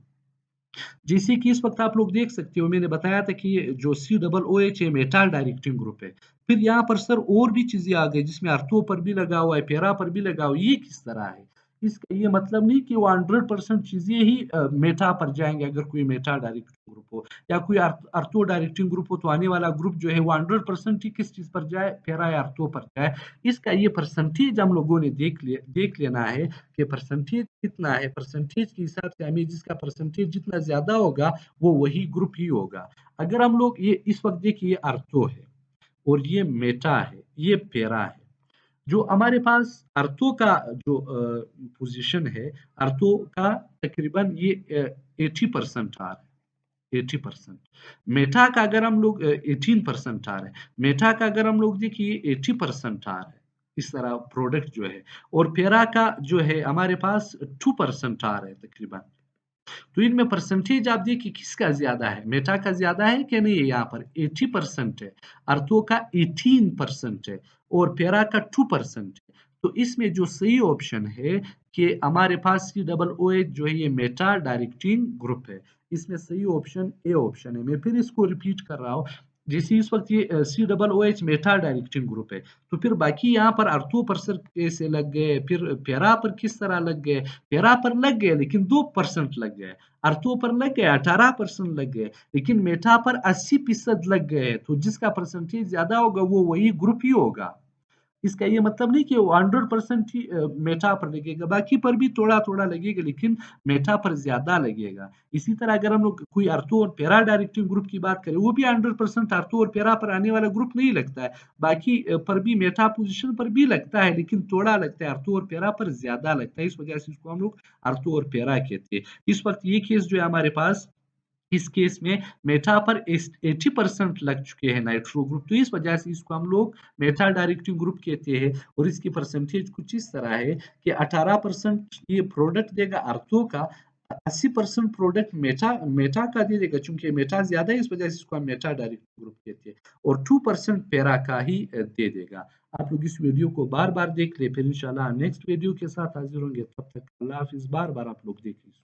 जैसे कि इस वक्त आप लोग देख सकते हो, मैंने बताया था कि ये जो COOH है मेटाल डायरेक्टिंग ग्रुप है। फिर यहाँ पर सर और भी चीजें आ गई जिसमें अर्थो पर भी लगा हुआ है, पैरा पर भी लगा हुआ है, ये किस तरह है? इसका ये मतलब नहीं कि वो 100% चीजें ही मेटा पर जाएंगे। अगर कोई मेटा डायरेक्टिंग ग्रुप हो या कोई अर्थो डायरेक्टिंग ग्रुप हो तो आने वाला ग्रुप जो है वो 100% ही किस चीज पर जाए, पैरा या अर्थो पर जाए। इसका ये परसेंटेज हम लोगों ने देख लेना है कि परसेंटेज कितना है। परसेंटेज के हिसाब से हमें जिसका परसेंटेज जितना ज्यादा होगा वो वही ग्रुप ही होगा। अगर हम लोग ये इस वक्त देखिए, अर्थो है और ये मेटा है, ये पैरा है। जो हमारे पास अर्थो का जो पोजीशन है, अर्थो का तकरीबन ये 80% आ रहा है, 80%। मेटा का अगर हम लोग 18% आ रहा है, मेटा का अगर हम लोग देखिए 80% आ रहा है, इस तरह प्रोडक्ट जो है। और पैरा का जो है हमारे पास 2% आ रहा है तकरीबन। तो इनमें परसेंटेज आप देखिए किसका ज्यादा है, मेटा का ज्यादा है कि नहीं है? यहाँ पर 80% है, अर्थो का 18% है और पैरा का 2% है। तो इसमें जो सही ऑप्शन है कि हमारे पास COOH जो है ये मेटा डायरेक्टिंग ग्रुप है, इसमें सही ऑप्शन ए ऑप्शन है। मैं फिर इसको रिपीट कर रहा हूँ, जैसे इस वक्त ये COOH मेटा डायरेक्टिंग ग्रुप है, तो फिर बाकी यहाँ पर अर्थो पर सर कैसे लग गए, फिर पैरा पर किस तरह लग गए? पैरा पर लग गए लेकिन 2% लग गए, अर्थों पर लग गए 18% लग गए, लेकिन मेटा पर 80% लग गए। तो जिसका परसेंटेज ज्यादा होगा वो वही ग्रुप ही होगा। इसका ये मतलब नहीं कि वो 100% ही मेटा पर लगेगा, बाकी पर भी थोड़ा थोड़ा लगेगा लेकिन मेटा पर ज्यादा लगेगा। इसी तरह अगर हम लोग कोई अर्थो और पैरा डायरेक्टिंग ग्रुप की बात करें, वो भी 100% अर्थो और पैरा पर आने वाला ग्रुप नहीं लगता है, बाकी पर भी मेटा पोजिशन पर भी लगता है लेकिन थोड़ा लगता है, अर्थो और पैरा पर ज्यादा लगता है, इस वजह से इसको हम लोग अर्थो और पैरा कहते हैं। इस वक्त ये केस जो है हमारे पास, इस केस में मेटा पर 80% लग चुके हैं नाइट्रो ग्रुप, तो इस वजह से इसको हम लोग मेटा डायरेक्टिव ग्रुप कहते हैं। और इसकी परसेंटेज कुछ इस तरह है कि 18% ये प्रोडक्ट देगा अर्थो का, 80% प्रोडक्ट मेटा मेटा का दे देगा, चूंकि मेटा ज्यादा है इस वजह से इसको हम मेटा डायरेक्टिव ग्रुप कहते हैं, और 2% पैरा का ही दे देगा। आप लोग इस वीडियो को बार बार देख ले, फिर इंशाल्लाह नेक्स्ट वीडियो के साथ हाजिर होंगे, तब तक अल्लाह हाफिज। बार बार आप लोग देख लीजिए।